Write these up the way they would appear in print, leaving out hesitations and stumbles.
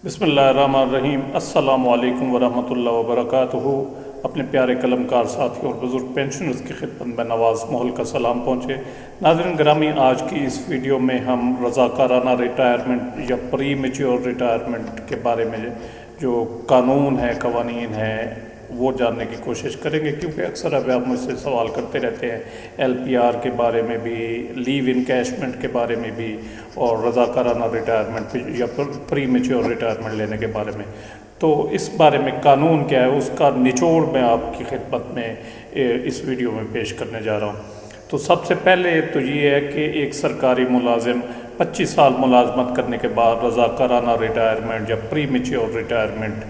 بسم اللہ الرحمن الرحیم۔ السلام علیکم ورحمۃ اللہ وبرکاتہ۔ اپنے پیارے قلم کار ساتھی اور بزرگ پینشنرز کی خدمت میں نواز محل کا سلام پہنچے۔ ناظرین گرامی، آج کی اس ویڈیو میں ہم رضاکارانہ ریٹائرمنٹ یا پری میچیور ریٹائرمنٹ کے بارے میں جو قانون ہے، قوانین ہیں، وہ جاننے کی کوشش کریں گے، کیونکہ اکثر اب آپ مجھ سے سوال کرتے رہتے ہیں ایل پی آر کے بارے میں بھی، لیو انکیشمنٹ کے بارے میں بھی، اور رضاکارانہ ریٹائرمنٹ یا پری میچیور ریٹائرمنٹ لینے کے بارے میں۔ تو اس بارے میں قانون کیا ہے، اس کا نچوڑ میں آپ کی خدمت میں اس ویڈیو میں پیش کرنے جا رہا ہوں۔ تو سب سے پہلے تو یہ ہے کہ ایک سرکاری ملازم 25 سال ملازمت کرنے کے بعد رضاکارانہ ریٹائرمنٹ یا پری میچیور ریٹائرمنٹ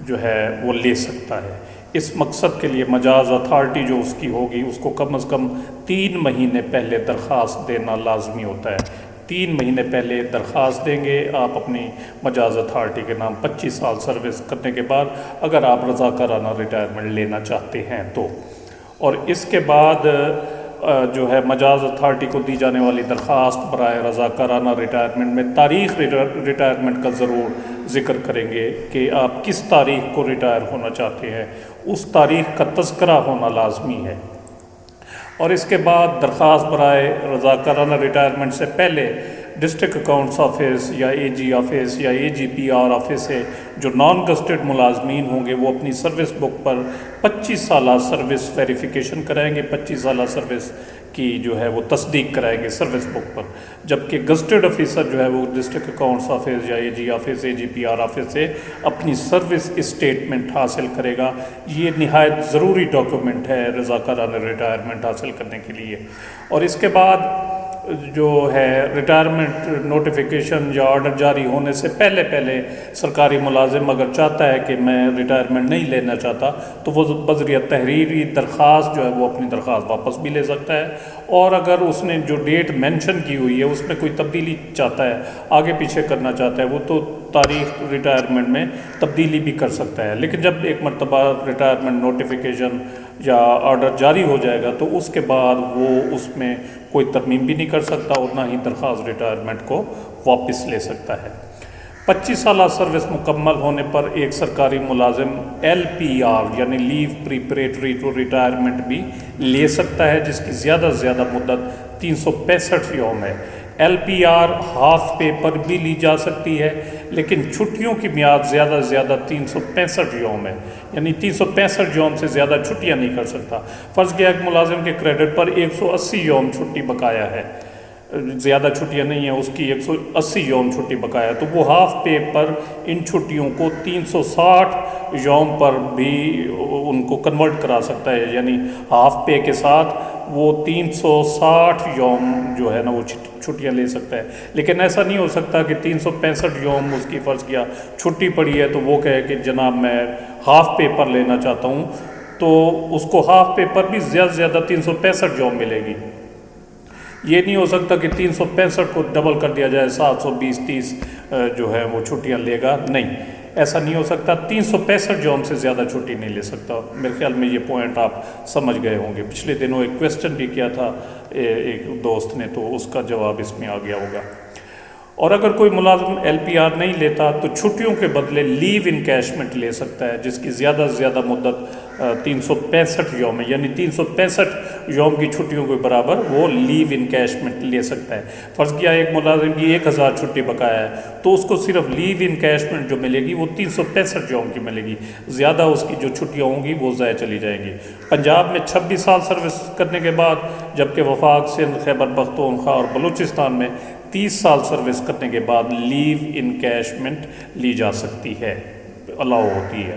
جو ہے وہ لے سکتا ہے۔ اس مقصد کے لیے مجاز اتھارٹی جو اس کی ہوگی، اس کو کم از کم 3 مہینے پہلے درخواست دینا لازمی ہوتا ہے۔ 3 مہینے پہلے درخواست دیں گے آپ اپنی مجاز اتھارٹی کے نام 25 سال سروس کرنے کے بعد، اگر آپ رضاکارانہ ریٹائرمنٹ لینا چاہتے ہیں تو۔ اور اس کے بعد جو ہے مجاز اتھارٹی کو دی جانے والی درخواست برائے رضاکارانہ ریٹائرمنٹ میں تاریخ ریٹائرمنٹ کا ضرور ذکر کریں گے کہ آپ کس تاریخ کو ریٹائر ہونا چاہتے ہیں، اس تاریخ کا تذکرہ ہونا لازمی ہے۔ اور اس کے بعد درخواست برائے رضاکارانہ ریٹائرمنٹ سے پہلے ڈسٹرکٹ اکاؤنٹس آفس یا اے جی آفس یا A G P R office سے جو نان گسٹڈ ملازمین ہوں گے، وہ اپنی سروس بک پر 25 سالہ سروس ویریفیکیشن کرائیں گے، 25 سالہ سروس کی جو ہے وہ تصدیق کرائیں گے سروس بک پر، جبکہ گسٹڈ آفیسر جو ہے وہ ڈسٹرکٹ اکاؤنٹس آفس یا A G office, A G P R office سے اپنی سروس اسٹیٹمنٹ حاصل کرے گا۔ یہ نہایت ضروری ڈاکیومنٹ ہے رضاکارانہ ریٹائرمنٹ حاصل کرنے کے لیے۔ اور اس کے بعد جو ہے ریٹائرمنٹ نوٹیفیکیشن یا آرڈر جاری ہونے سے پہلے سرکاری ملازم اگر چاہتا ہے کہ میں ریٹائرمنٹ نہیں لینا چاہتا، تو وہ بذریعہ تحریری درخواست جو ہے وہ اپنی درخواست واپس بھی لے سکتا ہے۔ اور اگر اس نے جو ڈیٹ مینشن کی ہوئی ہے اس میں کوئی تبدیلی چاہتا ہے، آگے پیچھے کرنا چاہتا ہے، وہ تو تاریخ ریٹائرمنٹ میں تبدیلی بھی کر سکتا ہے۔ لیکن جب ایک مرتبہ ریٹائرمنٹ نوٹیفیکیشن یا آرڈر جاری ہو جائے گا تو اس کے بعد وہ اس میں کوئی ترمیم بھی نہیں کر سکتا اور نہ ہی درخواست ریٹائرمنٹ کو واپس لے سکتا ہے۔ 25 سالہ سروس مکمل ہونے پر ایک سرکاری ملازم ایل پی آر یعنی لیو پریپریٹری ٹو ریٹائرمنٹ بھی لے سکتا ہے، جس کی زیادہ سے زیادہ مدت 365 یوم ہے۔ ایل پی آر ہاف پے پر بھی لی جا سکتی ہے، لیکن چھٹیوں کی میعاد زیادہ سے زیادہ 365 یوم ہے، یعنی 365 یوم سے زیادہ چھٹیاں نہیں کر سکتا۔ فرض کیا کہ ملازم کے کریڈٹ پر 180 یوم چھٹی بقایا ہے، زیادہ چھٹیاں نہیں ہیں، اس کی 180 یوم چھٹی بقایا ہے، تو وہ ہاف پے پر ان چھٹیوں کو 360 یوم پر بھی ان کو کنورٹ کرا سکتا ہے، یعنی ہاف پے کے ساتھ وہ 360 یوم جو ہے نا وہ چھٹیاں لے سکتا ہے۔ لیکن ایسا نہیں ہو سکتا کہ 365 یوم اس کی فرض کیا چھٹی پڑی ہے تو وہ کہے کہ جناب میں ہاف پے پر لینا چاہتا ہوں، تو اس کو ہاف پے پر بھی زیادہ سے زیادہ 365 یوم ملے گی۔ یہ نہیں ہو سکتا کہ 365 کو ڈبل کر دیا جائے، 720 جو ہے وہ چھٹیاں لے گا، نہیں، ایسا نہیں ہو سکتا۔ 365 یوم سے زیادہ چھٹی نہیں لے سکتا۔ میرے خیال میں یہ پوائنٹ آپ سمجھ گئے ہوں گے۔ پچھلے دنوں ایک کویسچن بھی کیا تھا ایک دوست نے، تو اس کا جواب اس میں آ گیا ہوگا۔ اور اگر کوئی ملازم ایل پی آر نہیں لیتا تو چھٹیوں کے بدلے لیو انکیشمنٹ لے سکتا ہے، جس کی زیادہ سے زیادہ مدت 365 یوم ہے، یعنی 365 یوم کی چھٹیوں کے برابر وہ لیو انکیشمنٹ لے سکتا ہے۔ فرض کیا ایک ملازم کی 1000 چھٹی بقایا ہے، تو اس کو صرف لیو انکیشمنٹ جو ملے گی وہ 365 یوم کی ملے گی، زیادہ اس کی جو چھٹیاں ہوں گی وہ ضائع چلی جائیں گی۔ پنجاب میں 26 سال سروس کرنے کے بعد، جبکہ وفاق، سندھ، خیبر پختونخوا اور بلوچستان میں 30 سال سروس کرنے کے بعد لیو انکیشمنٹ لی جا سکتی ہے، الاؤ ہوتی ہے۔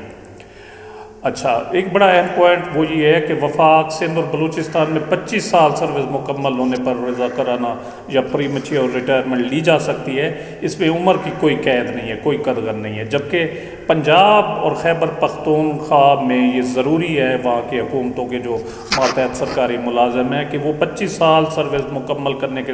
اچھا، ایک بڑا اہم پوائنٹ وہ یہ ہے کہ وفاق، سندھ اور بلوچستان میں 25 سال سروس مکمل ہونے پر رضاکارانہ یا پری میچیور ریٹائرمنٹ لی جا سکتی ہے۔ اس میں عمر کی کوئی قید نہیں ہے، کوئی قدغن نہیں ہے، جبکہ پنجاب اور خیبر پختونخوا میں یہ ضروری ہے، وہاں کی حکومتوں کے جو ماتحت سرکاری ملازم ہیں، کہ وہ 25 سال سروس مکمل کرنے کے